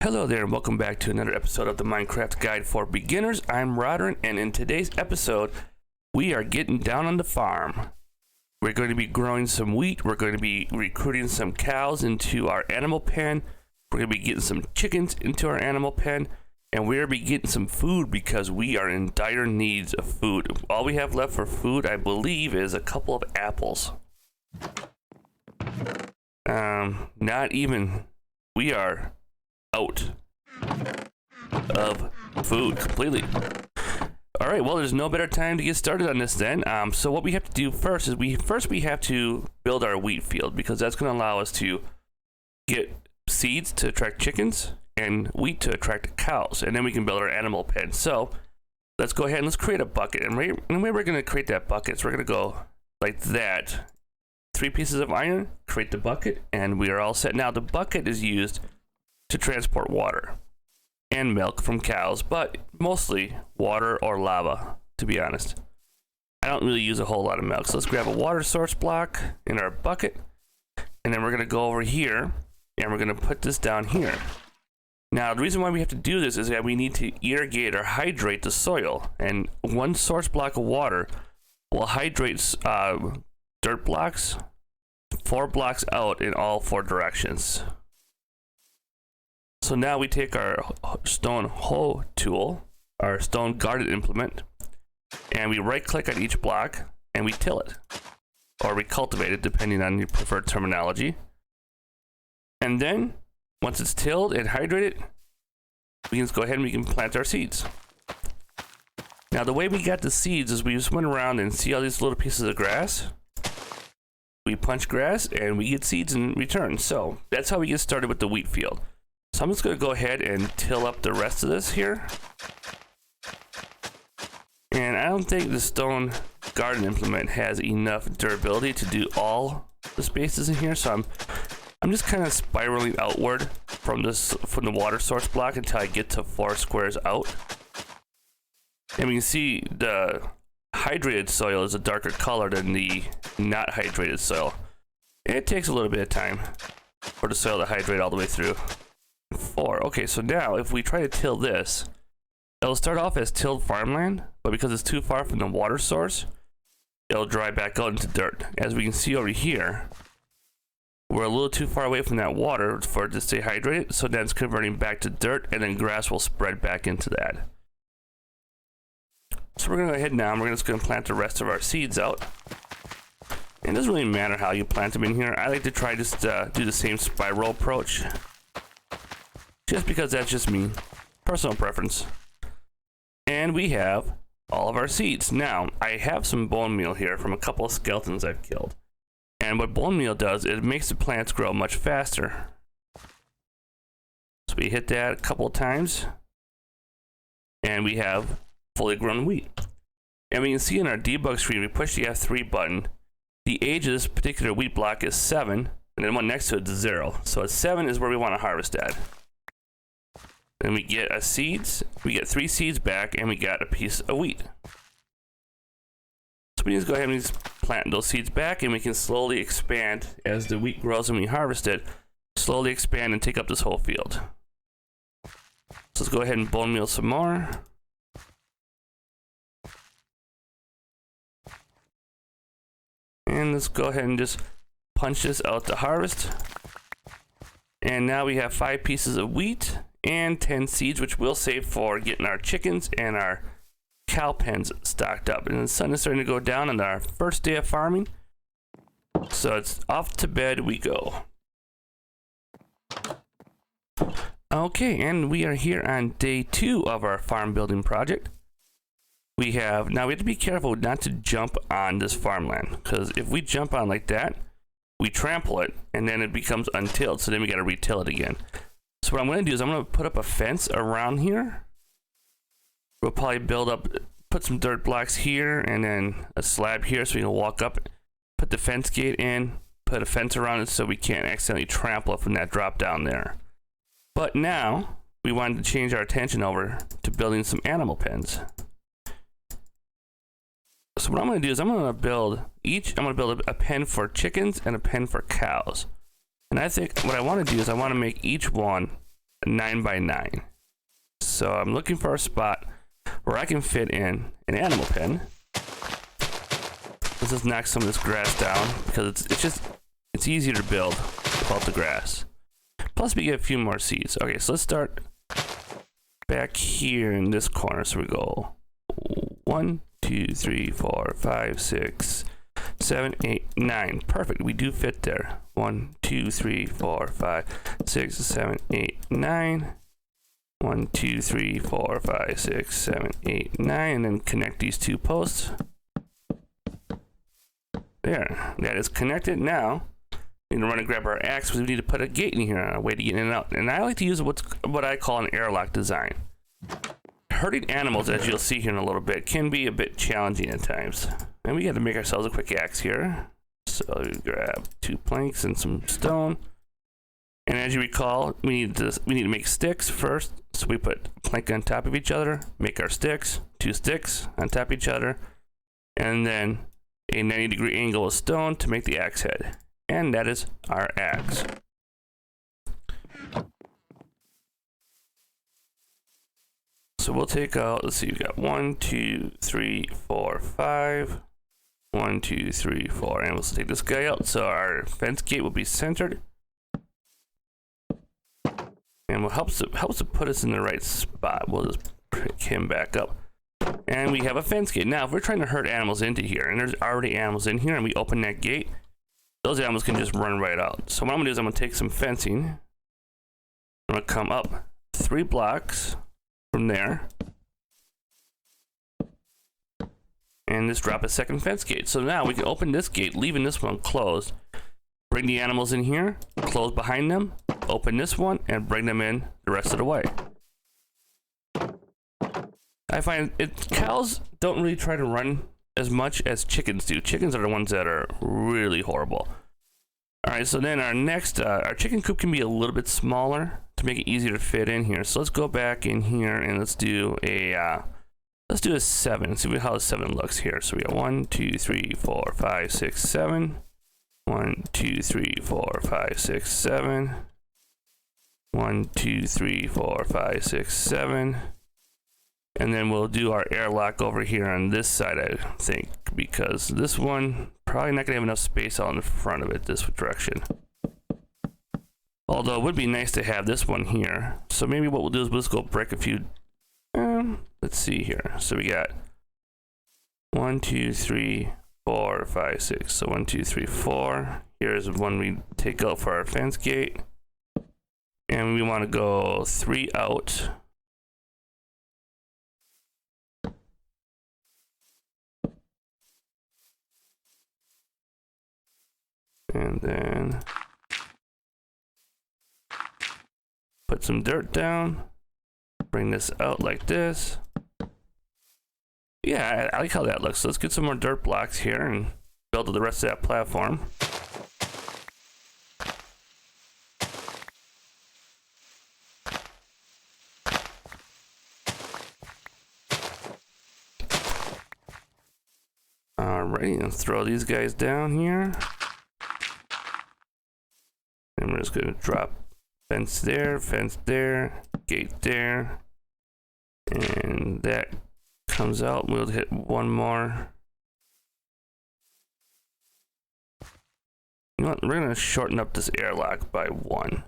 Hello there and welcome back to another episode of the Minecraft Guide for Beginners. I'm Roderick, and in today's episode we are getting down on the farm. We're going to be growing some wheat, we're going to be recruiting some cows into our animal pen, we're going to be getting some chickens into our animal pen, and we're going to be getting some food because we are in dire needs of food. All we have left for food, I believe, is a couple of apples. Not even. We are out of food completely. All right, well, there's no better time to get started on this then. So what we have to do first is we have to build our wheat field, because that's going to allow us to get seeds to attract chickens and wheat to attract cows, and then we can build our animal pen. So let's go ahead and let's create a bucket. And the way we're going to create that bucket is we're going to go like that. 3 pieces of iron, create the bucket, and we are all set. Now the bucket is used to transport water and milk from cows, but mostly water or lava, to be honest. I don't really use a whole lot of milk. So let's grab a water source block in our bucket, and then we're going to go over here and we're going to put this down here. Now the reason why we have to do this is that we need to irrigate or hydrate the soil, and 1 source block of water will hydrate dirt blocks 4 blocks out in all 4 directions. So now we take our stone hoe tool, our stone garden implement, and we right click on each block and we till it, or we cultivate it depending on your preferred terminology. And then once it's tilled and hydrated, we can just go ahead and we can plant our seeds. Now the way we got the seeds is we just went around and see all these little pieces of grass. We punch grass and we get seeds in return. So that's how we get started with the wheat field. So I'm just going to go ahead and till up the rest of this here. And I don't think the stone garden implement has enough durability to do all the spaces in here. So I'm just kind of spiraling outward from the water source block until I get to 4 squares out. And we can see the hydrated soil is a darker color than the not hydrated soil. And it takes a little bit of time for the soil to hydrate all the way through. 4. Okay, so now if we try to till this, it'll start off as tilled farmland, but because it's too far from the water source, it'll dry back out into dirt. As we can see over here, we're a little too far away from that water for it to stay hydrated, so then it's converting back to dirt, and then grass will spread back into that. So we're going to go ahead now and we're just going to plant the rest of our seeds out. And it doesn't really matter how you plant them in here. I like to try just do the same spiral approach, just because that's just me, personal preference. And we have all of our seeds. Now I have some bone meal here from a couple of skeletons I've killed, and what bone meal does is it makes the plants grow much faster. So we hit that a couple of times and we have fully grown wheat. And we can see in our debug screen, we push the F3 button. The age of this particular wheat block is 7, and then one next to it is 0. So at 7 is where we want to harvest at. Then we get a seeds, we get 3 seeds back, and we got a piece of wheat. So we just go ahead and just plant those seeds back, and we can slowly expand as the wheat grows and we harvest it, slowly expand and take up this whole field. So let's go ahead and bone meal some more. And let's go ahead and just punch this out to harvest. And now we have 5 pieces of wheat and 10 seeds, which we'll save for getting our chickens and our cow pens stocked up. And the sun is starting to go down on our first day of farming, so it's off to bed we go. Okay, and we are here on day 2 of our farm building project. We have to be careful not to jump on this farmland, because if we jump on like that, we trample it and then it becomes untilled, so then we got to retill it again. So what I'm going to do is I'm going to put up a fence around here. We'll probably put some dirt blocks here and then a slab here so we can walk up, put the fence gate in, put a fence around it so we can't accidentally trample it from that drop down there. But now we wanted to change our attention over to building some animal pens. So what I'm going to do is I'm going to build a pen for chickens and a pen for cows. And I think what I want to do is I want to make each one 9 by 9. So I'm looking for a spot where I can fit in an animal pen. Let's just knock some of this grass down because it's easier to build without the grass. Plus we get a few more seeds. Okay, so let's start back here in this corner. So we go 1, 2, 3, 4, 5, 6, 7, 8, 9. Perfect. We do fit there. 1, 2, 3, 4, 5, 6, 7, 8, 9. 1, 2, 3, 4, 5, 6, 7, 8, 9. And then connect these two posts. There. That is connected. Now we need to run and grab our axe because we need to put a gate in here, a way to get in and out. And I like to use what I call an airlock design. Herding animals, as you'll see here in a little bit, can be a bit challenging at times. And we got to make ourselves a quick axe here. So we grab 2 planks and some stone. And as you recall, we need to make sticks first. So we put a plank on top of each other, make our sticks, 2 sticks on top of each other, and then a 90-degree angle of stone to make the axe head. And that is our axe. So we'll take out, let's see, we've got 1, 2, 3, 4, 5. 1, 2, 3, 4. And we'll take this guy out. So our fence gate will be centered. And what helps to put us in the right spot. We'll just pick him back up. And we have a fence gate. Now, if we're trying to herd animals into here, and there's already animals in here, and we open that gate, those animals can just run right out. So what I'm gonna do is I'm gonna take some fencing. I'm gonna come up 3 blocks from there. And just drop a second fence gate. So now we can open this gate, leaving this one closed. Bring the animals in here, close behind them, open this one, and bring them in the rest of the way. I find cows don't really try to run as much as chickens do. Chickens are the ones that are really horrible. All right, so then our next, our chicken coop can be a little bit smaller to make it easier to fit in here. So let's go back in here and let's do a 7. See how the 7 looks here. So we got 1, 2, 3, 4, 5, 6, 7. 1, 2, 3, 4, 5, 6, 7. 1, 2, 3, 4, 5, 6, 7. And then we'll do our airlock over here on this side, I think, because this one probably not gonna have enough space out in the front of it this direction. Although it would be nice to have this one here. So maybe what we'll do is we'll just go break a few. Let's see here. So we got 1, 2, 3, 4, 5, 6. So 1, 2, 3, 4. Here's one we take out for our fence gate. And we want to go 3 out. And then put some dirt down. Bring this out like this. Yeah, I like how that looks. So let's get some more dirt blocks here and build the rest of that platform. Alrighty, let's throw these guys down here. And we're just gonna drop fence there, gate there. And that comes out. We'll hit one more. You know what? We're gonna shorten up this airlock by 1.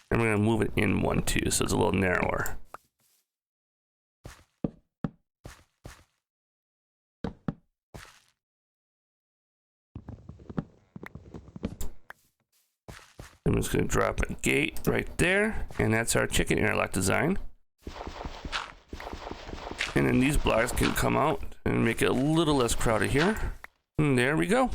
And we're gonna move it in 1 too, so it's a little narrower. I'm just going to drop a gate right there, and that's our chicken airlock design. And then these blocks can come out and make it a little less crowded here. And there we go.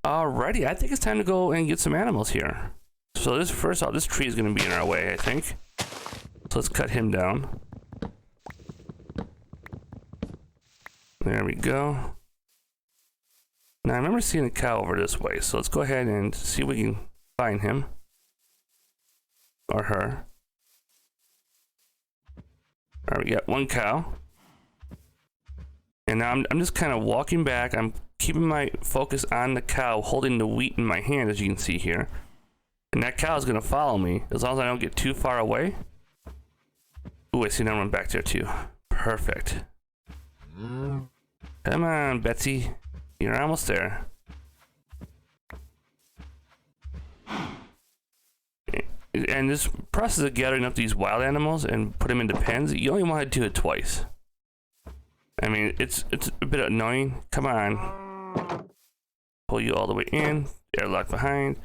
Alrighty, I think it's time to go and get some animals here. So this first off, this tree is going to be in our way, I think. So let's cut him down. There we go. Now I remember seeing a cow over this way, so let's go ahead and see if we can find him or her. All right, we got 1 cow, and now I'm just kind of walking back. I'm keeping my focus on the cow, holding the wheat in my hand, as you can see here. And that cow is going to follow me as long as I don't get too far away. Ooh, I see another one back there too. Perfect. Come on, Betsy. You're almost there. And this process of gathering up these wild animals and put them into pens, you only want to do it twice. I mean, it's a bit annoying. Come on. Pull you all the way in. Airlock behind.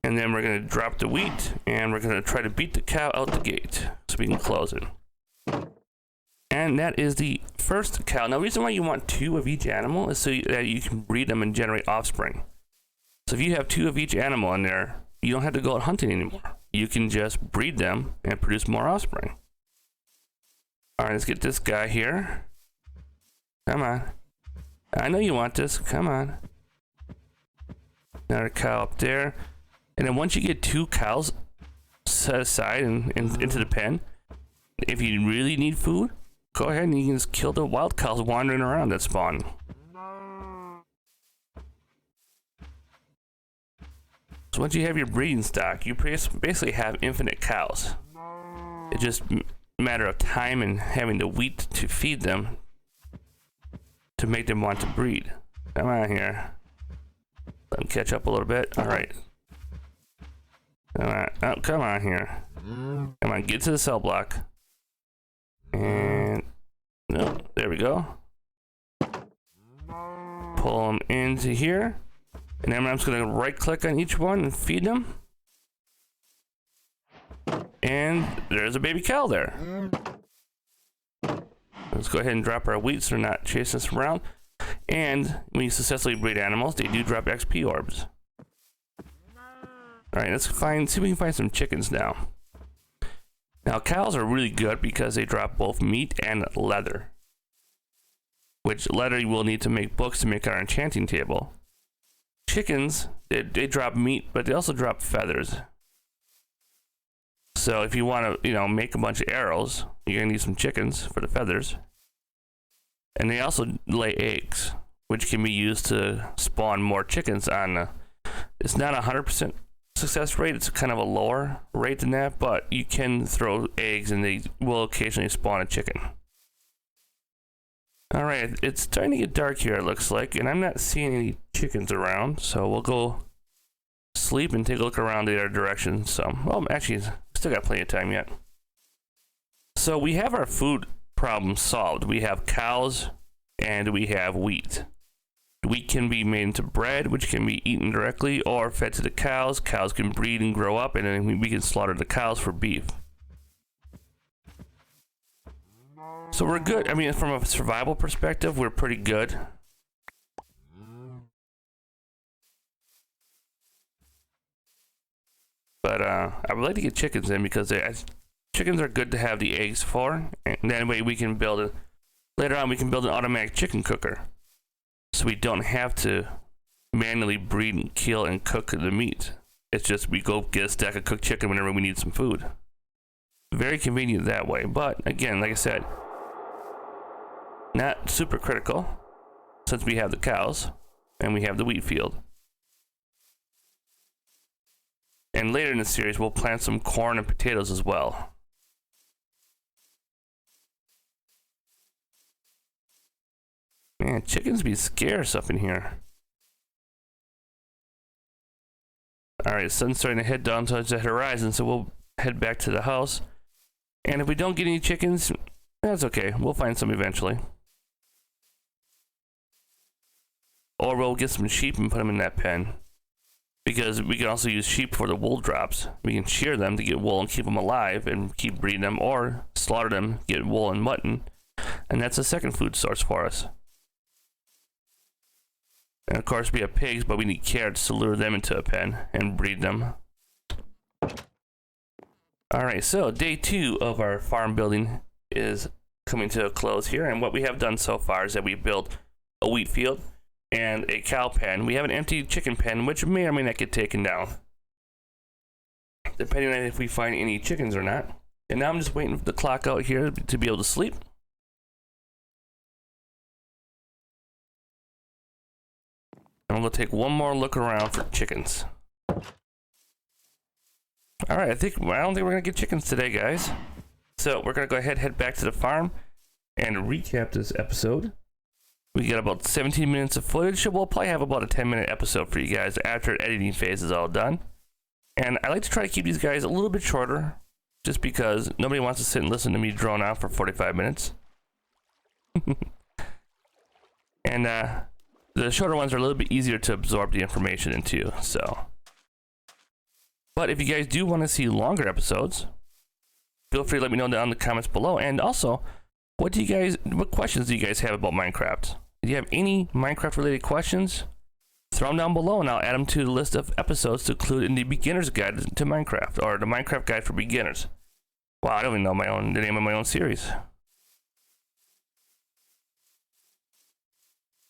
And then we're going to drop the wheat, and we're going to try to beat the cow out the gate so we can close it. And that is the first cow. Now, the reason why you want 2 of each animal is so that you can breed them and generate offspring. So if you have 2 of each animal in there, you don't have to go out hunting anymore. You can just breed them and produce more offspring. All right, let's get this guy here. Come on. I know you want this. Come on. Another cow up there. And then once you get 2 cows set aside and into the pen, if you really need food, go ahead and you can just kill the wild cows wandering around that spawn. So once you have your breeding stock, you basically have infinite cows. It's just a matter of time and having the wheat to feed them to make them want to breed. Come on here. Let them catch up a little bit. All right. Come on. Oh, come on here. Come on, get to the cell block. And no, there we go. Pull them into here. And then I'm just going to right click on each one and feed them. And there's a baby cow there. Let's go ahead and drop our wheat so they're not chasing us around. And when you successfully breed animals, they do drop XP orbs. Alright, let's see if we can find some chickens now. Now, cows are really good because they drop both meat and leather. Which leather you will need to make books to make our enchanting table. Chickens, they drop meat, but they also drop feathers. So if you want to, make a bunch of arrows, you're going to need some chickens for the feathers. And they also lay eggs, which can be used to spawn more chickens on it's not 100% success rate, it's kind of a lower rate than that, but you can throw eggs and they will occasionally spawn a chicken. Alright, it's starting to get dark here, it looks like, and I'm not seeing any chickens around, so we'll go sleep and take a look around the other direction. So, well, actually, still got plenty of time yet. So we have our food problem solved. We have cows and we have wheat. Wheat can be made into bread, which can be eaten directly or fed to the cows. Cows can breed and grow up, and then we can slaughter the cows for beef. So we're good. I mean, from a survival perspective, we're pretty good. But I would like to get chickens in because chickens are good to have the eggs for, and that way we can build later on we can build an automatic chicken cooker. So we don't have to manually breed and kill and cook the meat. It's just we go get a stack of cooked chicken whenever we need some food. Very convenient that way. But again, like I said, not super critical since we have the cows and we have the wheat field. And later in the series, we'll plant some corn and potatoes as well. Man, chickens be scarce up in here. Alright, sun's starting to head down towards the horizon, so we'll head back to the house. And if we don't get any chickens, that's okay. We'll find some eventually. Or we'll get some sheep and put them in that pen. Because we can also use sheep for the wool drops. We can shear them to get wool and keep them alive and keep breeding them, or slaughter them, get wool and mutton. And that's a second food source for us. And of course we have pigs, but we need carrots to lure them into a pen and breed them. Alright, so day 2 of our farm building is coming to a close here. And what we have done so far is that we built a wheat field and a cow pen. We have an empty chicken pen, which may or may not get taken down, depending on if we find any chickens or not. And now I'm just waiting for the clock out here to be able to sleep. I'm gonna take one more look around for chickens. All right, I don't think we're gonna get chickens today, guys. So we're gonna go ahead, head back to the farm, and recap this episode. We got about 17 minutes of footage, so we'll probably have about a 10-minute episode for you guys after editing phase is all done. And I like to try to keep these guys a little bit shorter, just because nobody wants to sit and listen to me drone out for 45 minutes. And the shorter ones are a little bit easier to absorb the information into, so. But if you guys do want to see longer episodes, feel free to let me know down in the comments below. And also, what questions do you guys have about Minecraft? If you have any Minecraft related questions, throw them down below and I'll add them to the list of episodes to include in the beginner's guide to Minecraft, or the Minecraft guide for beginners. Wow, I don't even know the name of my own series.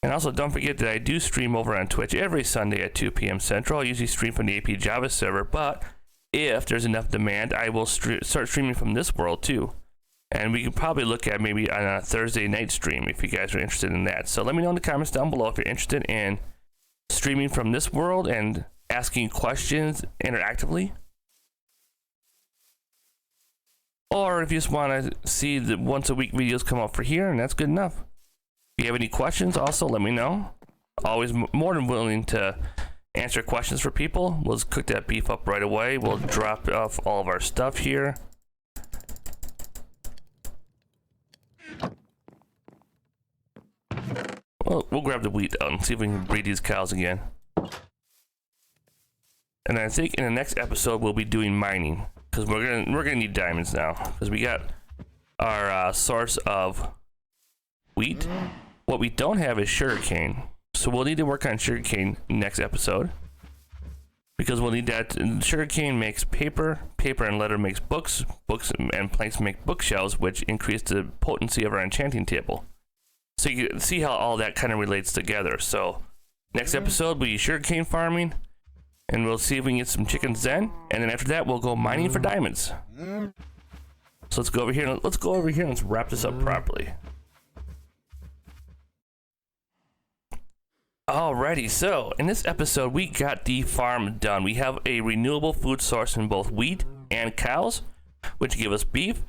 And also, don't forget that I do stream over on Twitch every Sunday at 2 p.m. Central. I usually stream from the AP Java server, but if there's enough demand, I will start streaming from this world too. And we could probably look at maybe on a Thursday night stream if you guys are interested in that. So let me know in the comments down below if you're interested in streaming from this world and asking questions interactively. Or if you just want to see the once a week videos come out for here, and that's good enough. If you have any questions, also let me know. Always more than willing to answer questions for people. We'll just cook that beef up right away. We'll drop off all of our stuff here. Well, we'll grab the wheat out and see if we can breed these cows again. And I think in the next episode we'll be doing mining, because we're gonna need diamonds now, because we got our source of wheat. What we don't have is sugarcane, so we'll need to work on sugarcane next episode, because we'll need that. Sugarcane makes paper, paper and leather makes books, books and planks make bookshelves, which increase the potency of our enchanting table. So you can see how all that kind of relates together. So next episode will be sugarcane farming, and we'll see if we can get some chickens then, and then after that we'll go mining for diamonds. So let's go over here and let's wrap this up properly. Alrighty, so in this episode we got the farm done. We have a renewable food source in both wheat and cows, which give us beef.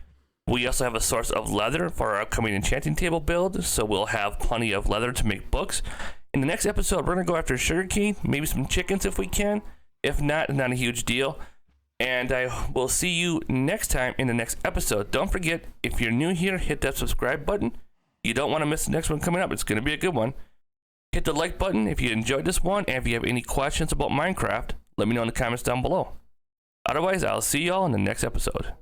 We also have a source of leather for our upcoming enchanting table build, so we'll have plenty of leather to make books. In the next episode we're going to go after sugarcane, maybe some chickens if we can. If not, not a huge deal. And I will see you next time in the next episode. Don't forget, if you're new here, hit that subscribe button. You don't want to miss the next one coming up. It's going to be a good one. Hit the like button if you enjoyed this one, and if you have any questions about Minecraft, let me know in the comments down below. Otherwise, I'll see y'all in the next episode.